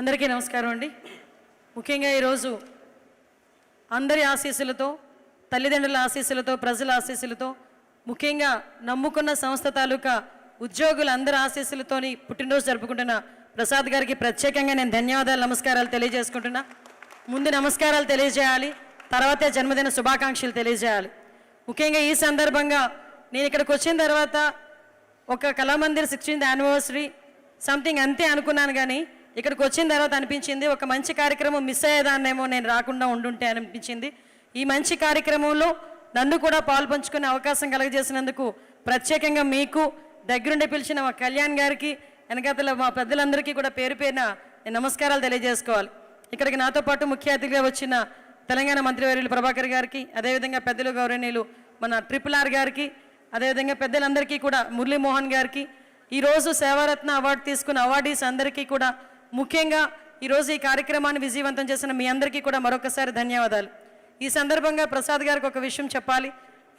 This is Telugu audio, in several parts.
అందరికీ నమస్కారం అండి. ముఖ్యంగా ఈరోజు అందరి ఆశీస్సులతో, తల్లిదండ్రుల ఆశీస్సులతో, ప్రజల ఆశీస్సులతో, ముఖ్యంగా నమ్ముకున్న సంస్థ తాలూకా ఉద్యోగులందరి ఆశీస్సులతోని పుట్టినరోజు జరుపుకుంటున్న ప్రసాద్ గారికి ప్రత్యేకంగా నేను ధన్యవాదాలు, నమస్కారాలు తెలియజేసుకుంటున్నా. ముందు నమస్కారాలు తెలియజేయాలి, తర్వాతే జన్మదిన శుభాకాంక్షలు తెలియజేయాలి. ముఖ్యంగా ఈ సందర్భంగా నేను ఇక్కడికి వచ్చిన తర్వాత ఒక కళామందిర్ 16th యానివర్సరీ సంథింగ్ అంతే అనుకున్నాను, కానీ ఇక్కడికి వచ్చిన తర్వాత అనిపించింది ఒక మంచి కార్యక్రమం మిస్ అయ్యేదాన్నేమో నేను రాకుండా ఉండుంటే అనిపించింది. ఈ మంచి కార్యక్రమంలో నన్ను కూడా పాల్పంచుకునే అవకాశం కలగజేసినందుకు ప్రత్యేకంగా మీకు, దగ్గరుండి పిలిచిన మా కళ్యాణ్ గారికి, వెనకాతల మా పెద్దలందరికీ కూడా పేరు పేరున నేను నమస్కారాలు తెలియజేసుకోవాలి. ఇక్కడికి నాతో పాటు ముఖ్య అతిథిగా వచ్చిన తెలంగాణ మంత్రివర్యులు ప్రభాకర్ గారికి, అదేవిధంగా పెద్దలు గౌరవనీయులు మన RRR గారికి, అదేవిధంగా పెద్దలందరికీ కూడా మురళీమోహన్ గారికి, ఈరోజు సేవారత్న అవార్డు తీసుకున్న అవార్డీస్ అందరికీ కూడా, ముఖ్యంగా ఈరోజు ఈ కార్యక్రమాన్ని విజయవంతం చేసిన మీ అందరికీ కూడా మరొకసారి ధన్యవాదాలు. ఈ సందర్భంగా ప్రసాద్ గారికి ఒక విషయం చెప్పాలి.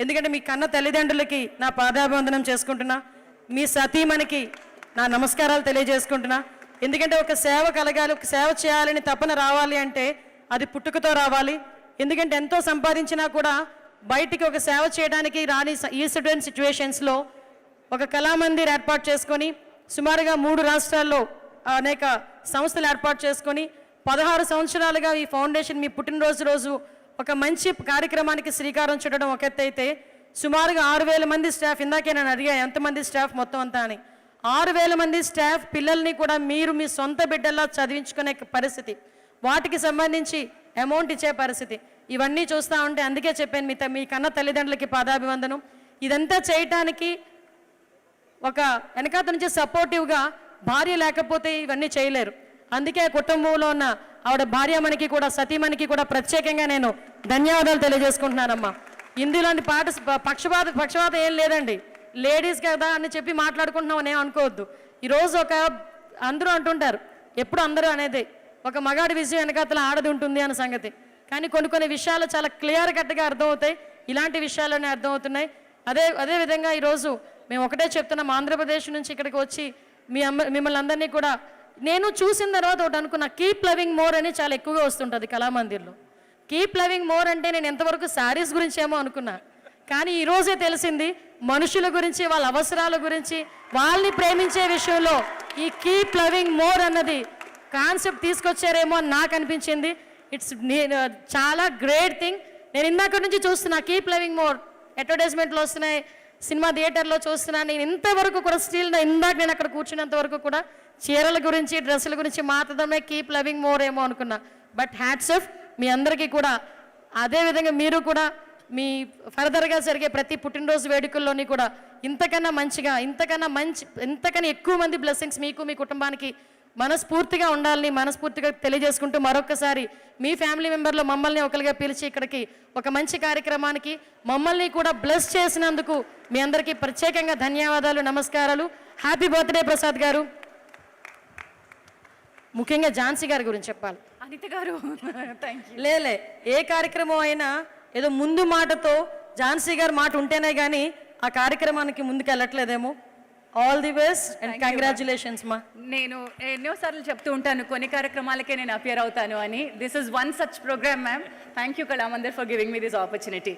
ఎందుకంటే మీ కన్న తల్లిదండ్రులకి నా పాదాభివందనం చేసుకుంటున్నా, మీ సతీమణికి నా నమస్కారాలు తెలియజేసుకుంటున్నా. ఎందుకంటే ఒక సేవ కలగాలి, ఒక సేవ చేయాలని తపన రావాలి అంటే అది పుట్టుకతో రావాలి. ఎందుకంటే ఎంతో సంపాదించినా కూడా బయటికి ఒక సేవ చేయడానికి రాని ఈ సిచ్యువేషన్స్లో ఒక కళామందిర్ ఏర్పాటు చేసుకొని సుమారుగా 3 రాష్ట్రాల్లో అనేక సంస్థలు ఏర్పాటు చేసుకొని 16 సంవత్సరాలుగా ఈ ఫౌండేషన్ మీ పుట్టినరోజు రోజు ఒక మంచి కార్యక్రమానికి శ్రీకారం చుట్టడం ఒక ఎత్తు అయితే, సుమారుగా 6,000 మంది స్టాఫ్, ఇందాకే నేను అడిగా ఎంతమంది స్టాఫ్ మొత్తం అంతా అని, 6,000 మంది స్టాఫ్ పిల్లల్ని కూడా మీరు మీ సొంత బిడ్డల్లా చదివించుకునే పరిస్థితి, వాటికి సంబంధించి అమౌంట్ ఇచ్చే పరిస్థితి, ఇవన్నీ చూస్తూ ఉంటే అందుకే చెప్పాను మీ కన్న తల్లిదండ్రులకి పాదాభివందనం. ఇదంతా చేయటానికి ఒక వెనకాత నుంచి సపోర్టివ్గా భార్య లేకపోతే ఇవన్నీ చేయలేరు. అందుకే కుటుంబంలో ఉన్న ఆవిడ భార్యమణికి కూడా, సతీమణికి కూడా ప్రత్యేకంగా నేను ధన్యవాదాలు తెలియజేసుకుంటున్నానమ్మా. ఇందులోని పక్షపాతం ఏం లేదండి, లేడీస్ కదా అని చెప్పి మాట్లాడుకుంటున్నాం అనే అనుకోవద్దు. ఈరోజు అందరూ అంటుంటారు, ఎప్పుడు అందరూ అనేది ఒక మగాడి విషయం వెనకాతల ఆడది ఉంటుంది అన్న సంగతి, కానీ కొన్ని విషయాలు చాలా క్లియర్ కట్గా అర్థమవుతాయి. ఇలాంటి విషయాల్లోనే అర్థమవుతున్నాయి. అదేవిధంగా ఈరోజు మేము ఒకటే చెప్తున్నాం, ఆంధ్రప్రదేశ్ నుంచి ఇక్కడికి వచ్చి మిమ్మల్ని అందరినీ కూడా నేను చూసిన తర్వాత ఒకటి అనుకున్నా, కీప్ లవింగ్ మోర్ అని చాలా ఎక్కువగా వస్తుంటుంది కళామందిర్లో. కీప్ లవింగ్ మోర్ అంటే నేను ఎంతవరకు శారీస్ గురించి ఏమో అనుకున్నా, కానీ ఈరోజే తెలిసింది మనుషుల గురించి, వాళ్ళ అవసరాల గురించి, వాళ్ళని ప్రేమించే విషయంలో ఈ కీప్ లవింగ్ మోర్ అన్నది కాన్సెప్ట్ తీసుకొచ్చారేమో అని నాకు అనిపించింది. ఇట్స్ చాలా గ్రేట్ థింగ్. నేను ఇందాక నుంచి చూస్తున్నా కీప్ లవింగ్ మోర్ అడ్వర్టైజ్మెంట్లో వస్తున్నాయి, సినిమా థియేటర్లో చూస్తున్నాను. నేను ఇంతవరకు కూడా స్టిల్ ఇందాక నేను అక్కడ కూర్చున్నంత వరకు కూడా చీరల గురించి, డ్రెస్సుల గురించి మాత్రమే కీప్ లవింగ్ మోర్ ఏమో అనుకున్నా. బట్ హ్యాట్స్ ఆఫ్ మీ అందరికీ కూడా. అదేవిధంగా మీరు కూడా మీ ఫర్దర్గా జరిగే ప్రతి పుట్టినరోజు వేడుకల్లోని కూడా ఇంతకన్నా మంచిగా, ఇంతకన్నా ఎక్కువ మంది బ్లెస్సింగ్స్ మీకు, మీ కుటుంబానికి మనస్ఫూర్తిగా ఉండాలని మనస్ఫూర్తిగా తెలియజేసుకుంటూ, మరొకసారి మీ ఫ్యామిలీ మెంబర్లో మమ్మల్ని ఒకరిగా పిలిచి ఇక్కడికి ఒక మంచి కార్యక్రమానికి మమ్మల్ని కూడా బ్లెస్ చేసినందుకు మీ అందరికీ ప్రత్యేకంగా ధన్యవాదాలు, నమస్కారాలు. హ్యాపీ బర్త్డే ప్రసాద్ గారు. ముఖ్యంగా ఝాన్సీ గారి గురించి చెప్పాలి. అనిత గారు లేలే ఏ కార్యక్రమం అయినా ఏదో ముందు మాటతో ఝాన్సీ గారు మాట ఉంటేనే కానీ ఆ కార్యక్రమానికి ముందుకు వెళ్ళట్లేదేమో. All the best and congratulations మా. నేను ఎన్నోసార్లు చెప్తూ ఉంటాను కొన్ని కార్యక్రమాలకే నేను అపియర్ అవుతాను అని. This is one such programme ma'am. Thank you Kalamandir for giving me this opportunity.